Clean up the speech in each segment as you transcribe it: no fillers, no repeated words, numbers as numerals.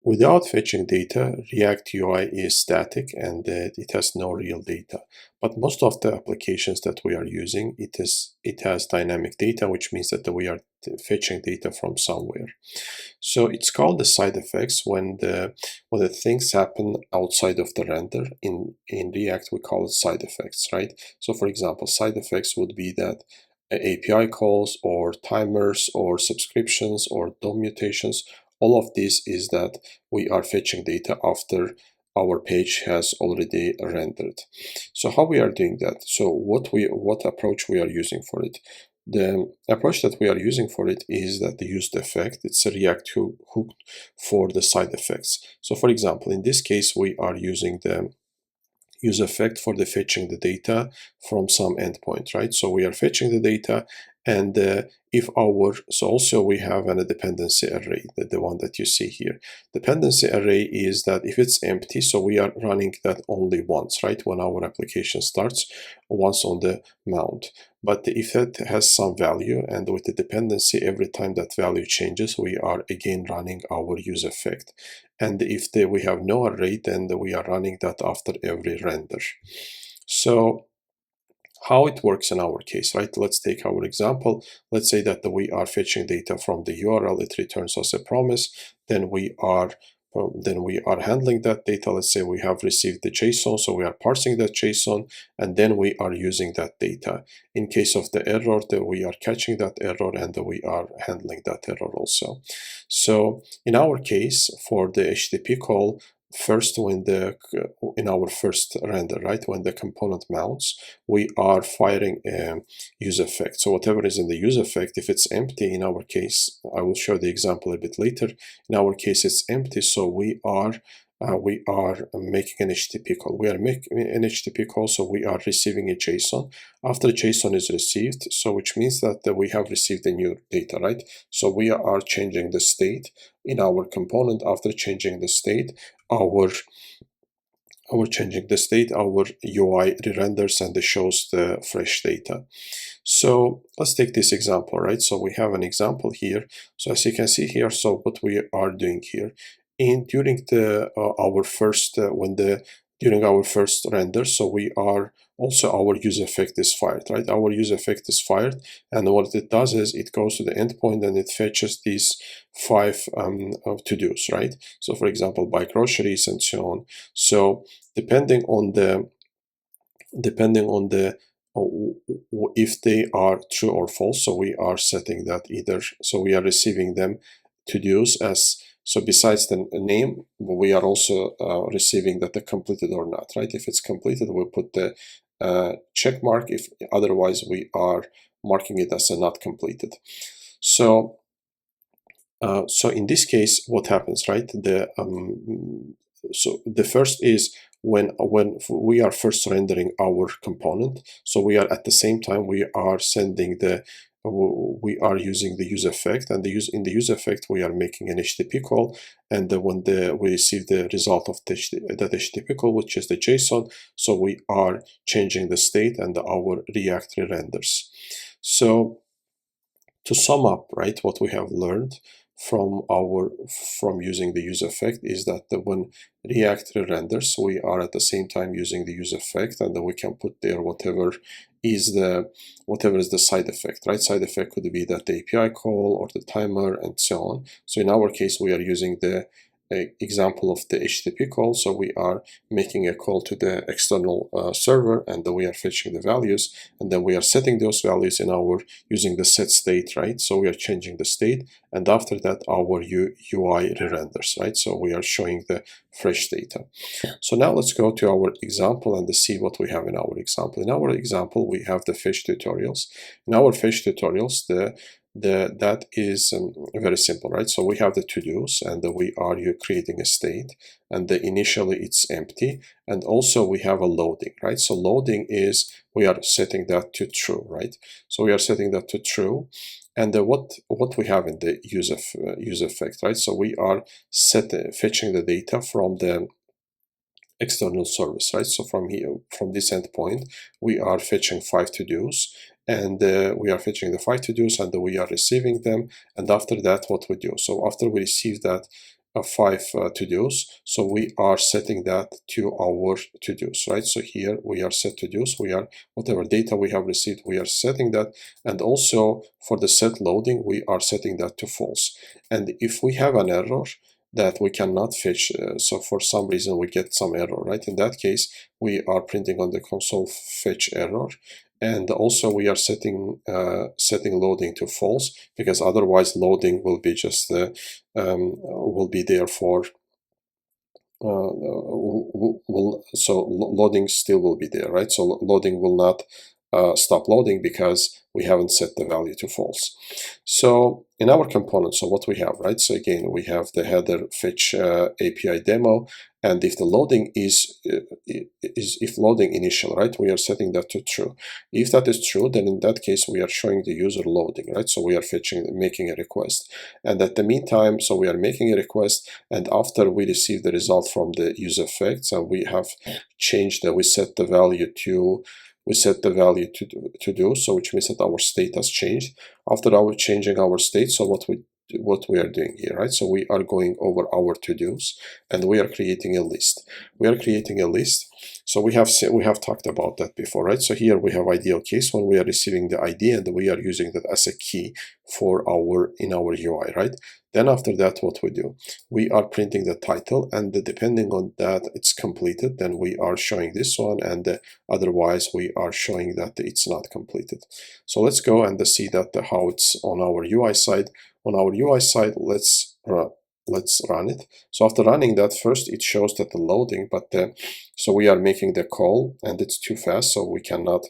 Without fetching data, React UI is static and it has no real data. But most of the applications that we are using, it has dynamic data, which means that we are fetching data from somewhere. So it's called the side effects when the things happen outside of the render. In React, we call it side effects, right? So for example, side effects would be that API calls or timers or subscriptions or DOM mutations. All of this is that we are fetching data after our page has already rendered. So how we are doing that? So what approach we are using for it? The approach that we are using for it is that the used effect. It's a React hook for the side effects. So for example, in this case, we are using the use effect for the fetching the data from some endpoint, right? So we are fetching the data, and if our, so also we have a dependency array, the one that you see here. Dependency array is that if it's empty, so we are running that only once, right? When our application starts, once on the mount. But if it has some value, and with the dependency, every time that value changes, we are again running our use effect. And if we have no array, then we are running that after every render. So how it works in our case, right? Let's take our example. Let's say that we are fetching data from the URL. It returns us a promise. Then we are handling that data. Let's say we have received the JSON, so we are parsing that JSON, and then we are using that data. In case of the error, that we are catching that error, and we are handling that error also. So in our case, for the HTTP call, first in our first render, right, when the component mounts, we are firing a use effect. So whatever is in the use effect, if it's empty, in our case, I will show the example a bit later. In our case, it's empty, so we are making an HTTP call. We are making an HTTP call, so we are receiving a JSON. After JSON is received, so which means that we have received the new data, right? So we are changing the state in our component. After changing the state, our UI re-renders and it shows the fresh data. So let's take this example, right? So we have an example here. So as you can see here, so what we are doing here, during our first render, so we are also, our use effect is fired, right? Our use effect is fired, and what it does is it goes to the endpoint and it fetches these 5 to-dos, right? So for example, buy groceries and so on. So depending on the if they are true or false, so we are setting that either, so we are receiving them to-dos as, so besides the name, we are also receiving that they're completed or not, right? If it's completed, we'll put the check mark. If otherwise, we are marking it as a not completed. So in this case, what happens, right? So the first is when we are first rendering our component. So we are at the same time we are sending we are using the use effect, and in the use effect we are making an HTTP call, and when we receive the result of that HTTP call, which is the JSON, so we are changing the state and our React renders. So to sum up, right, what we have learned from using the use effect is that when React renders, we are at the same time using the use effect, and then we can put there whatever is the side effect, right? Side effect could be that the API call or the timer and so on. So in our case, we are using the example of the HTTP call. So we are making a call to the external server, and then we are fetching the values, and then we are setting those values in using the set state, right? So we are changing the state, and after that our UI re-renders, right? So we are showing the fresh data. So now let's go to our example and see what we have in our example. In our example, we have the fetch tutorials. In our fetch tutorials, that is very simple, right? So we have the to-dos, and we are creating a state, and initially it's empty, and also we have a loading, right? So loading is we are setting that to true, right? So we are setting that to true, and what we have in the use effect, right? So we are fetching the data from the external service, right? So from here, from this endpoint, we are fetching 5 to-dos, and we are fetching the 5 to-dos, and we are receiving them. And after that, what we do? So after we receive that five to-dos. So we are setting that to our to-dos, right? So here we are set to-dos. We are, whatever data we have received, we are setting that. And also for the set loading, we are setting that to false. And if we have an error that we cannot fetch, so for some reason we get some error, right? In that case, we are printing on the console fetch error. And also we are setting loading to false, because otherwise loading will be just will be there for so loading still will be there, right? So loading will not stop loading because we haven't set the value to false. So in our component, so what we have, right? So again, we have the header fetch API demo, and if the loading is if loading initial, right? We are setting that to true. If that is true, then in that case we are showing the user loading, right? So we are making a request, and at the meantime, so we are making a request, and after we receive the result from the use effects, and we have changed that, we set the value to do, so which means that our state has changed. After our changing our state, so what we are doing here, right? So we are going over our to-dos, and we are creating a list. So we have talked about that before, right? So here we have ideal case when we are receiving the ID and we are using that as a key for in our UI, right? Then after that, what we do, we are printing the title, and depending on that it's completed, then we are showing this one, and otherwise we are showing that it's not completed. So let's go and see that how it's on our UI side. On our UI side, let's run it. So after running that, first it shows that the loading, but so we are making the call and it's too fast, so we cannot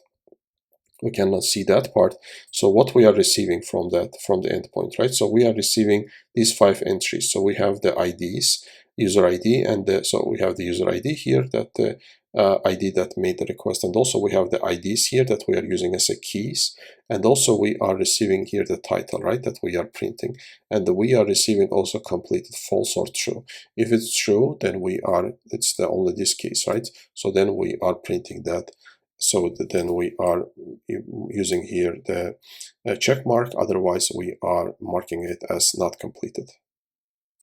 see that part. So what we are receiving from the endpoint, right? So we are receiving these 5 entries. So we have the IDs, user ID, and so we have the user ID here, that the ID that made the request, and also we have the IDs here that we are using as a keys, and also we are receiving here the title, right, that we are printing, and we are receiving also completed false or true. If it's true, then it's only this case, right? So then we are printing that. So then we are using here the check mark, otherwise we are marking it as not completed.